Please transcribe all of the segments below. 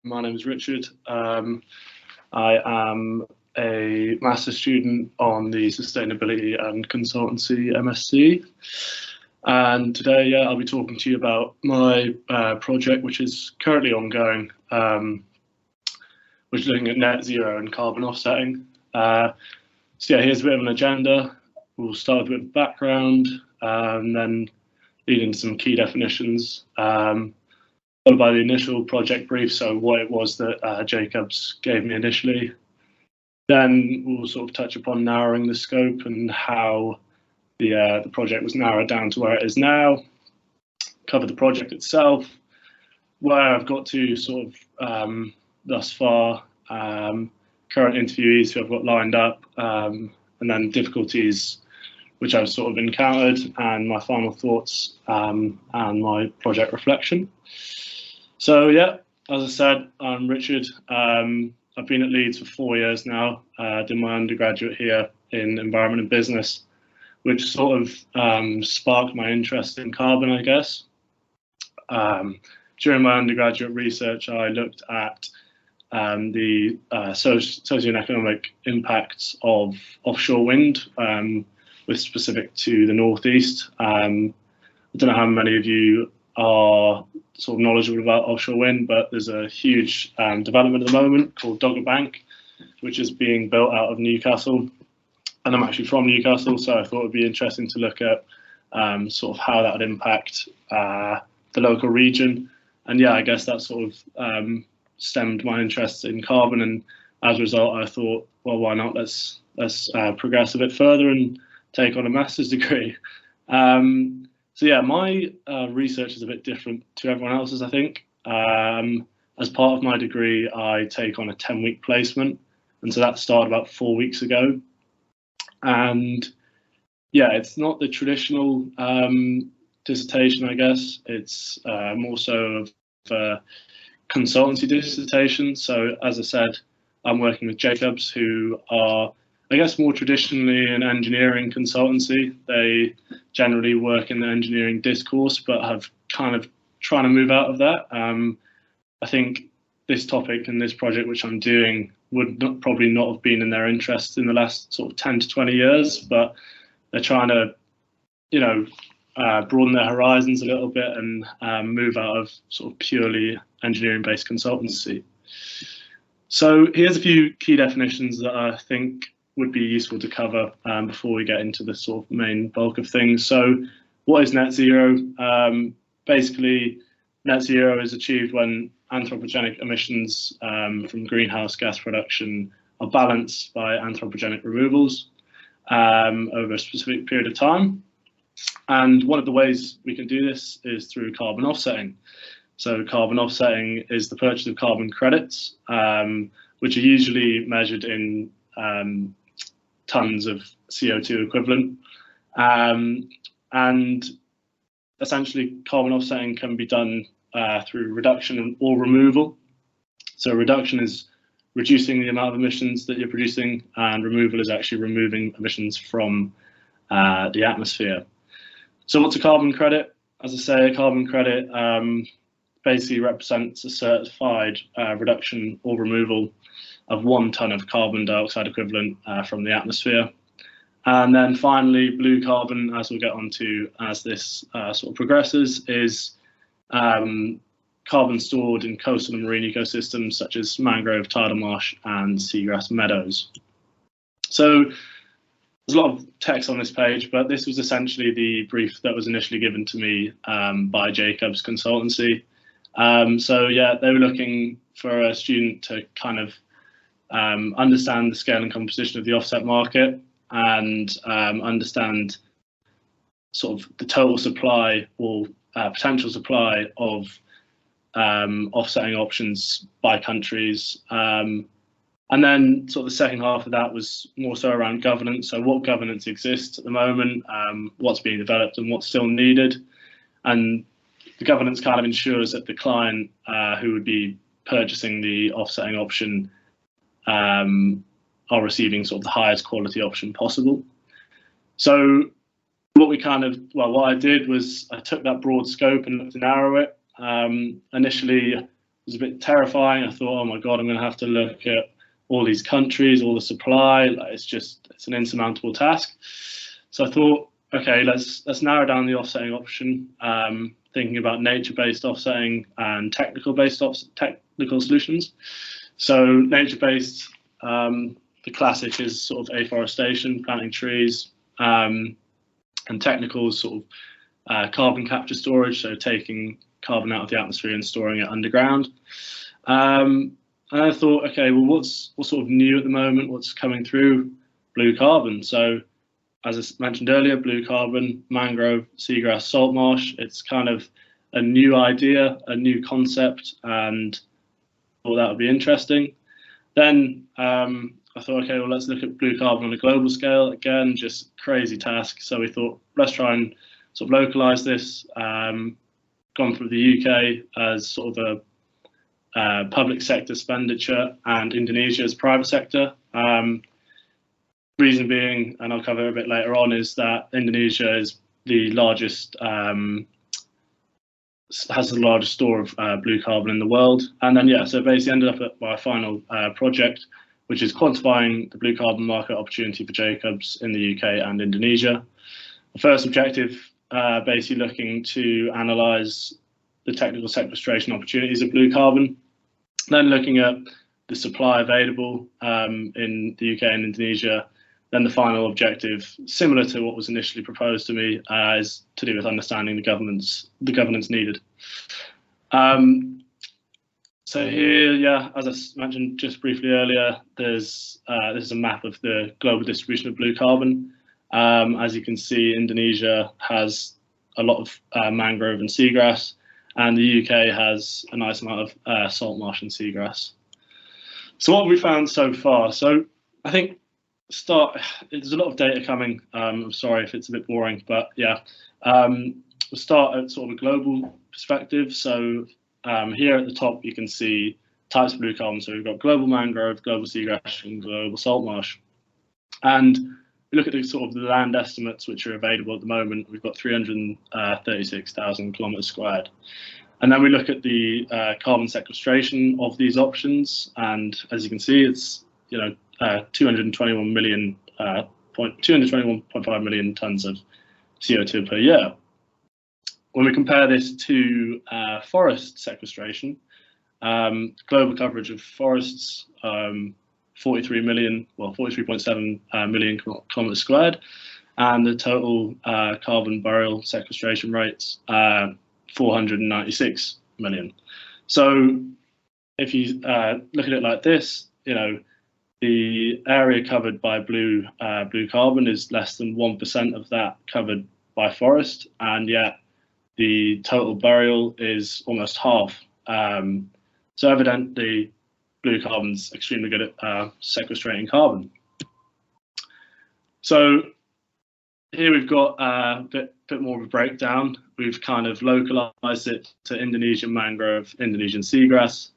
My name is Richard. I am a master's student on the Sustainability and Consultancy MSc. And today, I'll be talking to you about my project, which is currently ongoing, which is looking at net zero and carbon offsetting. Here's a bit of an agenda. We'll start with a bit of background, and then lead into some key definitions. Followed by the initial project brief, so what it was that Jacobs gave me initially. Then we'll sort of touch upon narrowing the scope and how the project was narrowed down to where it is now. Cover the project itself, where I've got to sort of thus far, current interviewees who I've got lined up, and then difficulties which I've sort of encountered, and my final thoughts and my project reflection. So yeah, as I said, I'm Richard. I've been at Leeds for 4 years now. Did my undergraduate here in environment and business, which sort of sparked my interest in carbon, I guess. During my undergraduate research, I looked at the socioeconomic impacts of offshore wind, with specific to the northeast. I don't know how many of you are sort of knowledgeable about offshore wind, but there's a huge development at the moment called Dogger Bank, which is being built out of Newcastle. And I'm actually from Newcastle, so I thought it would be interesting to look at sort of how that would impact the local region. And yeah, I guess that sort of stemmed my interest in carbon. And as a result, I thought, well, why not? Let's progress a bit further and take on a master's degree. So yeah, my research is a bit different to everyone else's, I think. As part of my degree, I take on a 10-week placement, and so that started about 4 weeks ago. And yeah, it's not the traditional dissertation, I guess. It's more so of a consultancy dissertation. So as I said, I'm working with Jacobs, who are, I guess, more traditionally an engineering consultancy. They generally work in the engineering discourse, but have kind of trying to move out of that. I think this topic and this project, which I'm doing, would probably not have been in their interest in the last sort of 10 to 20 years, but they're trying to, broaden their horizons a little bit and move out of sort of purely engineering-based consultancy. So here's a few key definitions that I think would be useful to cover before we get into the sort of main bulk of things. So what is net zero? Basically, net zero is achieved when anthropogenic emissions from greenhouse gas production are balanced by anthropogenic removals over a specific period of time. And one of the ways we can do this is through carbon offsetting. So carbon offsetting is the purchase of carbon credits, which are usually measured in tons of CO2 equivalent. And essentially, carbon offsetting can be done through reduction or removal. So reduction is reducing the amount of emissions that you're producing, and removal is actually removing emissions from the atmosphere. So what's a carbon credit? As I say, a carbon credit basically represents a certified reduction or removal of 1 ton of carbon dioxide equivalent from the atmosphere. And then finally, blue carbon, as we'll get onto as this sort of progresses, is carbon stored in coastal and marine ecosystems such as mangrove, tidal marsh, and seagrass meadows. So there's a lot of text on this page, but this was essentially the brief that was initially given to me by Jacobs Consultancy. So yeah, they were looking for a student to kind of understand the scale and composition of the offset market, and understand sort of the total supply or potential supply of offsetting options by countries. And then sort of the second half of that was more so around governance. So what governance exists at the moment, what's being developed and what's still needed. And the governance kind of ensures that the client who would be purchasing the offsetting option are receiving sort of the highest quality option possible. So what I did was I took that broad scope and looked to narrow it. Initially, I was a bit terrifying. I thought, oh my God, I'm going to have to look at all these countries, all the supply. Like, it's an insurmountable task. So I thought, okay, let's narrow down the offsetting option. Thinking about nature-based offsetting and technical solutions. So nature-based, the classic is sort of afforestation, planting trees, and technical sort of carbon capture storage, so taking carbon out of the atmosphere and storing it underground. And I thought, okay, well, what's sort of new at the moment? What's coming through? Blue carbon. So, as I mentioned earlier, blue carbon, mangrove, seagrass, salt marsh. It's kind of a new idea, a new concept, and I thought that would be interesting. Then I thought, okay, well, let's look at blue carbon on a global scale. Again, just crazy task. So we thought, let's try and sort of localize this. Gone through the UK as sort of a public sector expenditure and Indonesia as private sector. Reason being, and I'll cover a bit later on, is that Indonesia is the largest, has the largest store of blue carbon in the world. And then, yeah, so basically ended up at my final project, which is quantifying the blue carbon market opportunity for Jacobs in the UK and Indonesia. The first objective, basically looking to analyse the technical sequestration opportunities of blue carbon, then looking at the supply available in the UK and Indonesia. Then the final objective, similar to what was initially proposed to me, is to do with understanding the governance needed. So here, yeah, as I mentioned just briefly earlier, this is a map of the global distribution of blue carbon. As you can see, Indonesia has a lot of mangrove and seagrass, and the UK has a nice amount of salt marsh and seagrass. So what have we found so far? So I think there's a lot of data coming. I'm sorry if it's a bit boring, but yeah, we'll start at sort of a global perspective. So here at the top, you can see types of blue carbon. So we've got global mangrove, global seagrass, and global salt marsh. And we look at the sort of the land estimates which are available at the moment. We've got 336,000 kilometers squared. And then we look at the carbon sequestration of these options. And as you can see, it's 221.5 million tons of CO2 per year. When we compare this to forest sequestration, global coverage of forests, 43.7 million kilometers squared, and the total carbon burial sequestration rates, 496 million. So if you look at it like this, the area covered by blue carbon is less than 1% of that covered by forest, and yet the total burial is almost half. So evidently, blue carbon's extremely good at sequestrating carbon. So here we've got a bit more of a breakdown. We've kind of localized it to Indonesian mangrove, Indonesian seagrass,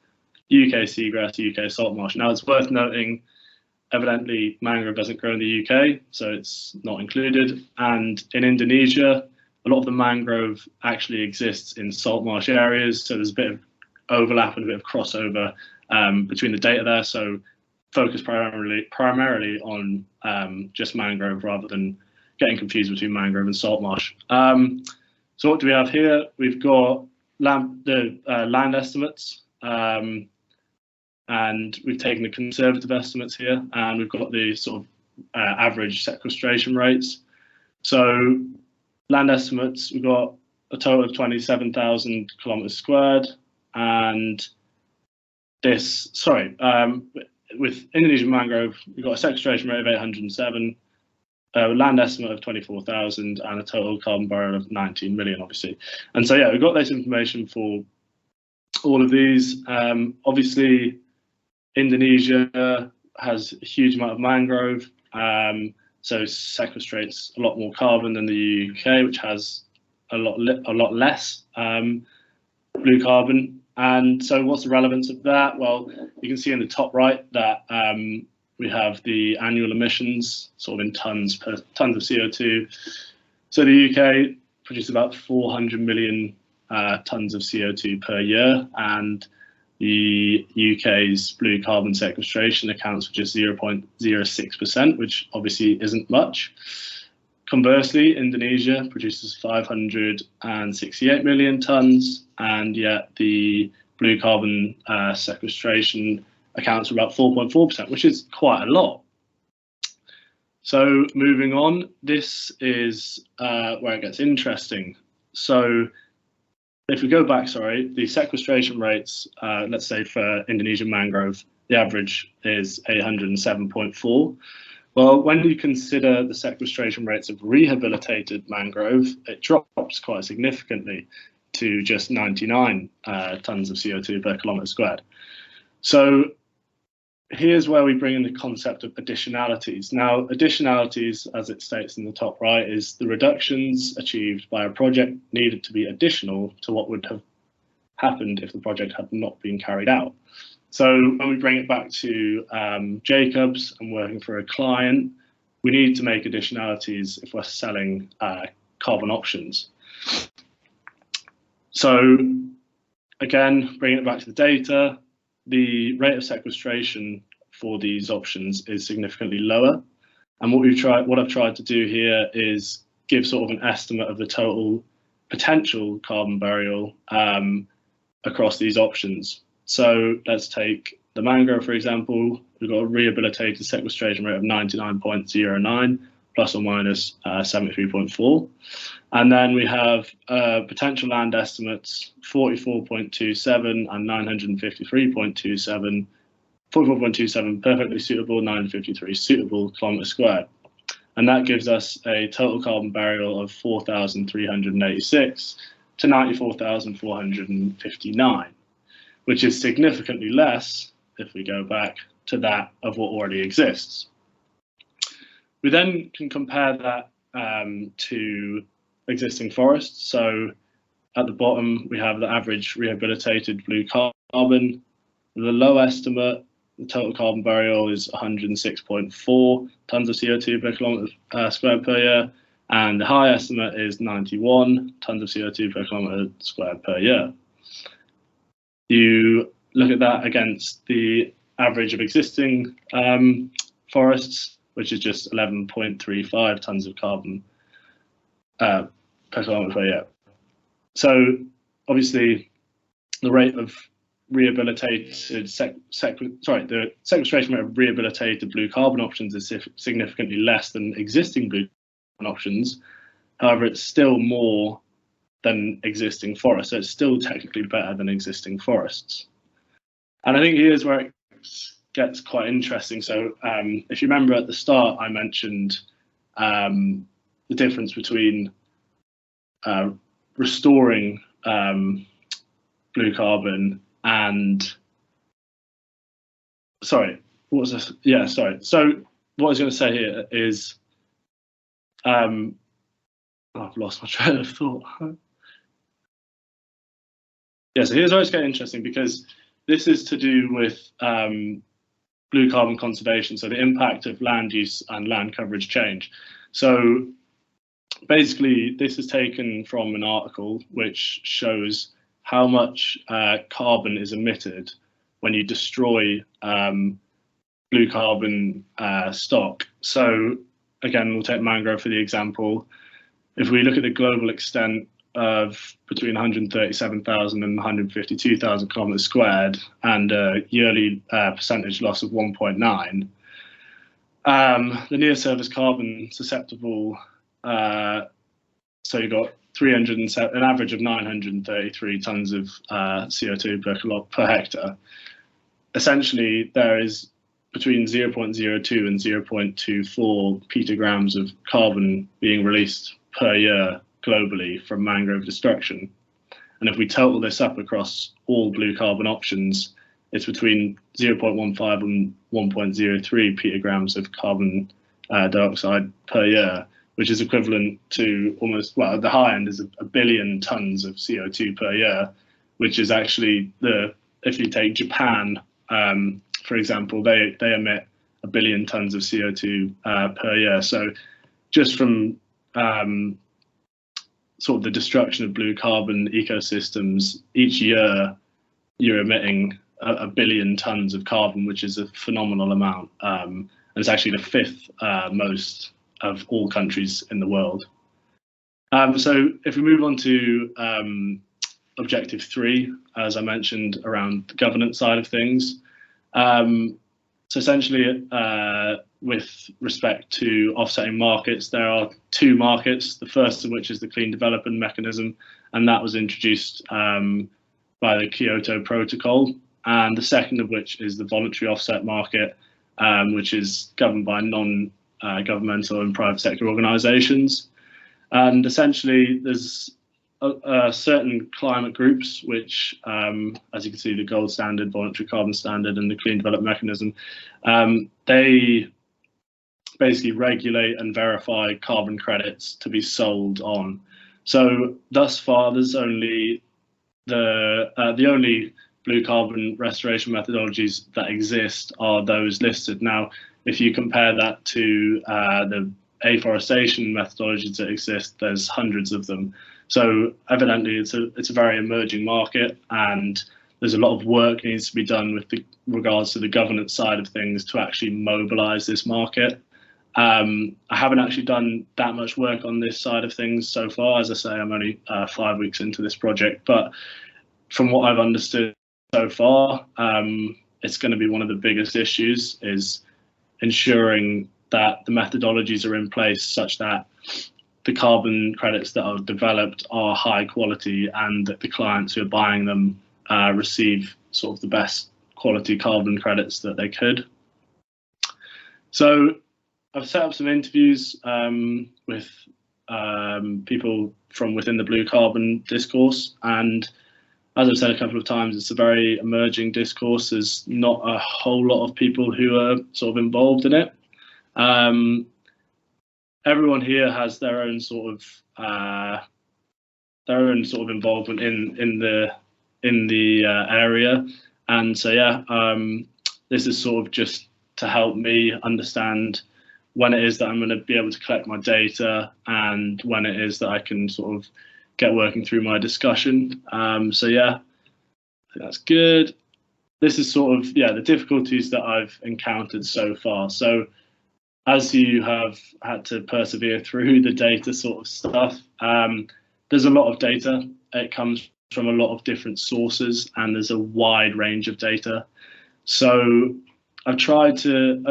UK seagrass, UK salt marsh. Now it's worth noting, evidently mangrove doesn't grow in the UK, so it's not included. And in Indonesia, a lot of the mangrove actually exists in salt marsh areas, so there's a bit of overlap and a bit of crossover between the data there. So focus primarily on just mangrove rather than getting confused between mangrove and salt marsh. So what do we have here? We've got the land estimates, and we've taken the conservative estimates here, and we've got the sort of average sequestration rates. So land estimates, we've got a total of 27,000 kilometers squared, and with Indonesian mangrove, we've got a sequestration rate of 807, land estimate of 24,000, and a total carbon burial of 19 million, obviously. And so, yeah, we've got this information for all of these. Obviously, Indonesia has a huge amount of mangrove, so sequestrates a lot more carbon than the UK, which has a lot less blue carbon. And so what's the relevance of that? Well, you can see in the top right that we have the annual emissions sort of in tons of CO2. So the UK produces about 400 million tons of CO2 per year, and The UK's blue carbon sequestration accounts for just 0.06%, which obviously isn't much. Conversely, Indonesia produces 568 million tonnes, and yet the blue carbon sequestration accounts for about 4.4%, which is quite a lot. So moving on, this is where it gets interesting. So if we go back, the sequestration rates, let's say for Indonesian mangrove, the average is 807.4. Well, when you consider the sequestration rates of rehabilitated mangrove, it drops quite significantly to just 99 tonnes of CO2 per kilometre squared. So here's where we bring in the concept of additionalities. Now, additionalities, as it states in the top right, is the reductions achieved by a project needed to be additional to what would have happened if the project had not been carried out. So when we bring it back to Jacobs and working for a client, we need to make additionalities if we're selling carbon options. So again, bringing it back to the data, the rate of sequestration for these options is significantly lower. And what I've tried to do here is give sort of an estimate of the total potential carbon burial across these options. So let's take the mangrove, for example. We've got a rehabilitated sequestration rate of 99.09 plus or minus 73.4. And then we have potential land estimates 44.27 and 953.27. 44.27 perfectly suitable, 953 suitable kilometre squared. And that gives us a total carbon burial of 4,386 to 94,459. Which is significantly less if we go back to that of what already exists. We then can compare that to existing forests. So at the bottom, we have the average rehabilitated blue carbon. The low estimate, the total carbon burial is 106.4 tonnes of CO2 per kilometre squared per year, and the high estimate is 91 tonnes of CO2 per kilometre squared per year. You look at that against the average of existing forests, which is just 11.35 tonnes of carbon per kilometre per year. So obviously the rate of rehabilitated the sequestration rate of rehabilitated blue carbon options is significantly less than existing blue carbon options. However, it's still more than existing forests, so it's still technically better than existing forests. And I think here's where it gets quite interesting. So if you remember at the start, I mentioned the difference between restoring blue carbon and So what I was going to say here is I've lost my train of thought. Yeah, so here's where it's getting interesting, because this is to do with blue carbon conservation, so the impact of land use and land coverage change. So basically, this is taken from an article which shows how much carbon is emitted when you destroy blue carbon stock. So again, we'll take mangrove for the example. If we look at the global extent of between 137,000 and 152,000 kilometers squared, and a yearly percentage loss of 1.9, the near surface carbon susceptible, so you've got an average of 933 tons of CO2 per hectare. Essentially, there is between 0.02 and 0.24 petagrams of carbon being released per year globally from mangrove destruction. And if we total this up across all blue carbon options, it's between 0.15 and 1.03 petagrams of carbon dioxide per year, which is equivalent to almost, well, at the high end is a billion tons of CO2 per year, which is actually if you take Japan, for example, they emit 1 billion tons of CO2 per year. So just from sort of the destruction of blue carbon ecosystems, each year you're emitting a billion tons of carbon, which is a phenomenal amount. And it's actually the fifth most of all countries in the world. So if we move on to objective 3, as I mentioned, around the governance side of things. So essentially, with respect to offsetting markets, there are 2 markets, the first of which is the Clean Development Mechanism, and that was introduced by the Kyoto Protocol, and the second of which is the voluntary offset market, which is governed by non-governmental and private sector organisations. And essentially, there's certain climate groups, which, as you can see, the Gold Standard, Voluntary Carbon Standard, and the Clean Development Mechanism, they basically regulate and verify carbon credits to be sold on. So thus far, there's only the only blue carbon restoration methodologies that exist are those listed. Now, if you compare that to the afforestation methodologies that exist, there's hundreds of them. So evidently, it's a very emerging market, and there's a lot of work needs to be done with regards to the governance side of things to actually mobilise this market. I haven't actually done that much work on this side of things so far. As I say, I'm only 5 weeks into this project, but from what I've understood so far, it's going to be one of the biggest issues, is ensuring that the methodologies are in place such that the carbon credits that are developed are high quality, and that the clients who are buying them receive sort of the best quality carbon credits that they could. So I've set up some interviews with people from within the blue carbon discourse, and as I've said a couple of times, it's a very emerging discourse. There's not a whole lot of people who are sort of involved in it. Everyone here has their own sort of involvement in the area, and so yeah, this is sort of just to help me understand when it is that I'm going to be able to collect my data, and when it is that I can sort of get working through my discussion. So yeah, I think that's good. This is sort of, yeah, the difficulties that I've encountered so far. So as you have had to persevere through the data sort of stuff, there's a lot of data. It comes from a lot of different sources, and there's a wide range of data. So I've tried to,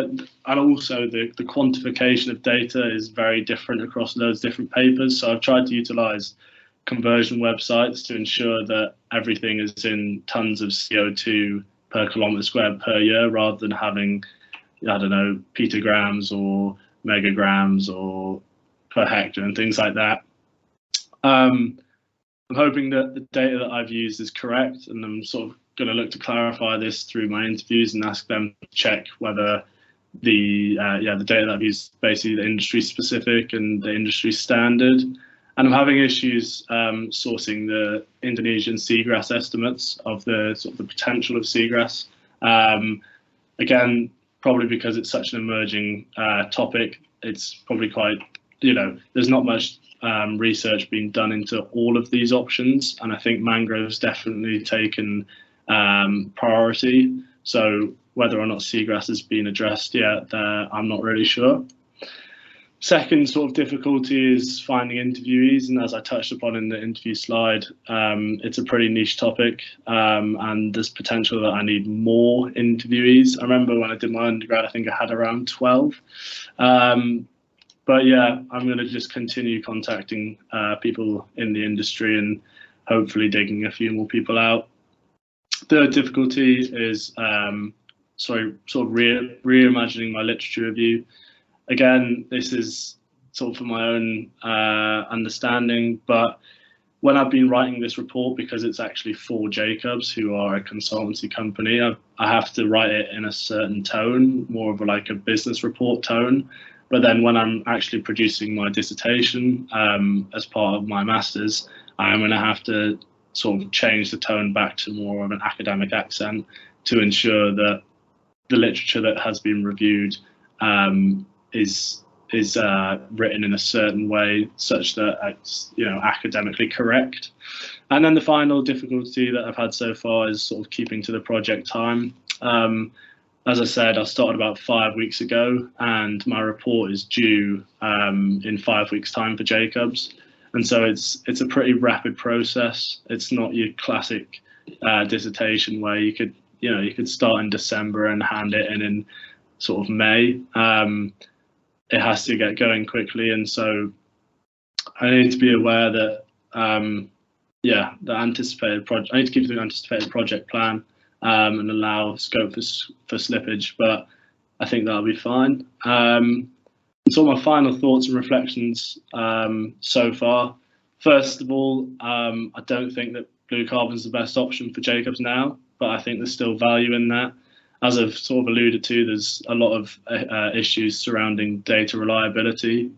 and also the quantification of data is very different across those different papers. So I've tried to utilize conversion websites to ensure that everything is in tons of CO2 per kilometre squared per year, rather than having, I don't know, petagrams or megagrams or per hectare and things like that. I'm hoping that the data that I've used is correct, and I'm sort of going to look to clarify this through my interviews and ask them to check whether the data that I've used is basically the industry specific and the industry standard. And I'm having issues sourcing the Indonesian seagrass estimates of the sort of the potential of seagrass. Again, probably because it's such an emerging topic, it's probably quite, there's not much research being done into all of these options, and I think mangrove's definitely taken priority. So whether or not seagrass has been addressed yet, I'm not really sure. Second sort of difficulty is finding interviewees, and as I touched upon in the interview slide, it's a pretty niche topic, and there's potential that I need more interviewees. I remember when I did my undergrad, I think I had around 12. But yeah, I'm going to just continue contacting people in the industry and hopefully digging a few more people out. Third difficulty is sort of reimagining my literature review. Again, this is sort of for my own understanding, but when I've been writing this report, because it's actually for Jacobs, who are a consultancy company, I have to write it in a certain tone, more of like a business report tone. But then when I'm actually producing my dissertation as part of my master's, I'm going to have to sort of change the tone back to more of an academic accent to ensure that the literature that has been reviewed is is written in a certain way such that it's academically correct. And then the final difficulty that I've had so far is sort of keeping to the project time. As I said, I started about 5 weeks ago, and my report is due in 5 weeks' time for Jacobs. And so it's a pretty rapid process. It's not your classic dissertation where you could start in December and hand it in sort of May. It has to get going quickly, and so I need to be aware that the anticipated project. I need to keep the anticipated project plan and allow scope for slippage, but I think that'll be fine. So my final thoughts and reflections so far. First of all, I don't think that blue carbon is the best option for Jacobs now, but I think there's still value in that. As I've sort of alluded to, there's a lot of issues surrounding data reliability,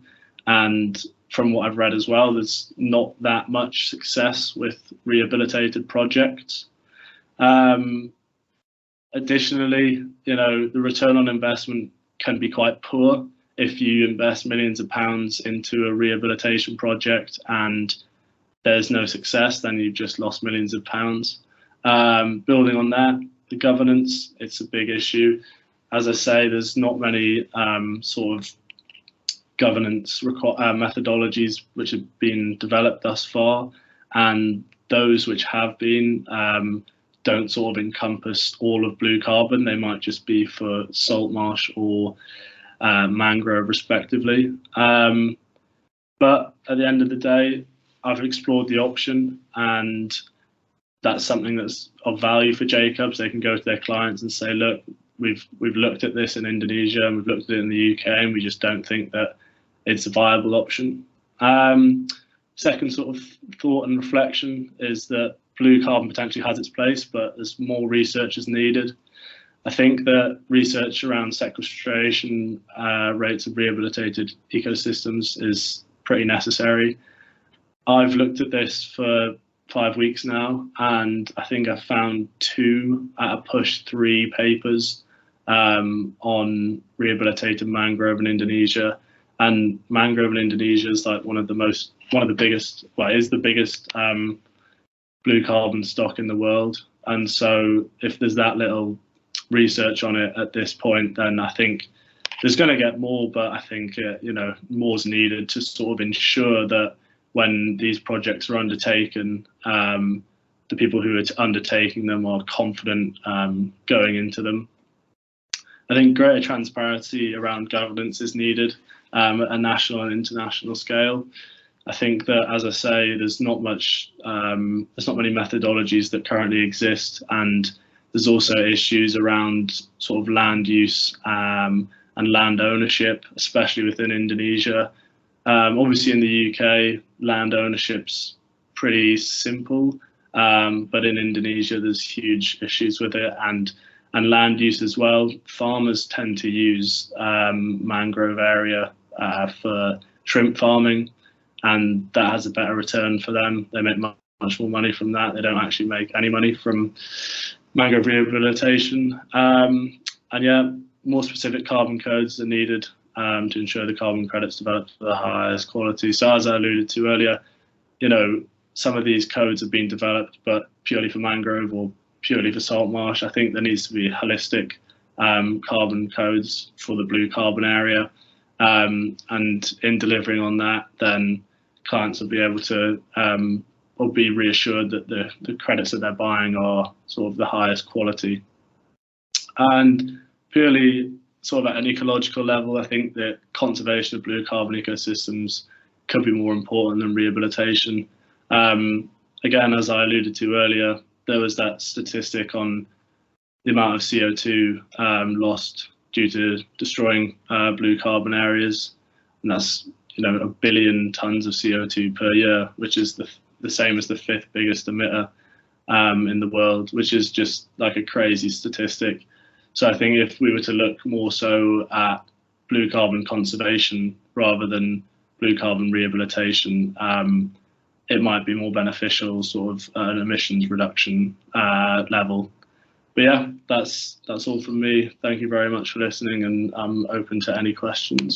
and from what I've read as well, there's not that much success with rehabilitated projects. Additionally, the return on investment can be quite poor. If you invest millions of pounds into a rehabilitation project and there's no success, then you've just lost millions of pounds. Building on that, the governance, it's a big issue. As I say, there's not many sort of governance methodologies which have been developed thus far, and those which have been don't sort of encompass all of blue carbon. They might just be for salt marsh or mangrove respectively. But at the end of the day, I've explored the option, and that's something that's of value for Jacobs. They can go to their clients and say, look, we've looked at this in Indonesia and we've looked at it in the UK, and we just don't think that it's a viable option. Second sort of thought and reflection is that blue carbon potentially has its place, but there's more research is needed. I think that research around sequestration rates of rehabilitated ecosystems is pretty necessary. I've looked at this for 5 weeks now, and I think I've found 2 at a push 3 papers on rehabilitated mangrove in Indonesia. And mangrove in Indonesia is like one of the biggest, well, it is the biggest blue carbon stock in the world. And so if there's that little research on it at this point, then I think there's going to get more, but I think more's needed to sort of ensure that when these projects are undertaken, the people who are undertaking them are confident going into them. I think greater transparency around governance is needed at a national and international scale. I think that, as I say, there's not many methodologies that currently exist, and there's also issues around sort of land use and land ownership, especially within Indonesia. Obviously, in the UK, land ownership's pretty simple, but in Indonesia, there's huge issues with it, and land use as well. Farmers tend to use mangrove area for shrimp farming, and that has a better return for them. They make much more money from that. They don't actually make any money from mangrove rehabilitation. And yeah, more specific carbon codes are needed to ensure the carbon credits developed for the highest quality. So as I alluded to earlier, some of these codes have been developed, but purely for mangrove or purely for salt marsh. I think there needs to be holistic carbon codes for the blue carbon area. And in delivering on that, then clients will be able to or be reassured that the credits that they're buying are sort of the highest quality. And purely sort of at an ecological level, I think that conservation of blue carbon ecosystems could be more important than rehabilitation. Again, as I alluded to earlier, there was that statistic on the amount of CO2 lost due to destroying blue carbon areas, and that's 1 billion tons of CO2 per year, which is the same as the 5th biggest emitter in the world, which is just like a crazy statistic. So I think if we were to look more so at blue carbon conservation rather than blue carbon rehabilitation, it might be more beneficial, sort of an emissions reduction level. But yeah, that's all from me. Thank you very much for listening, and I'm open to any questions.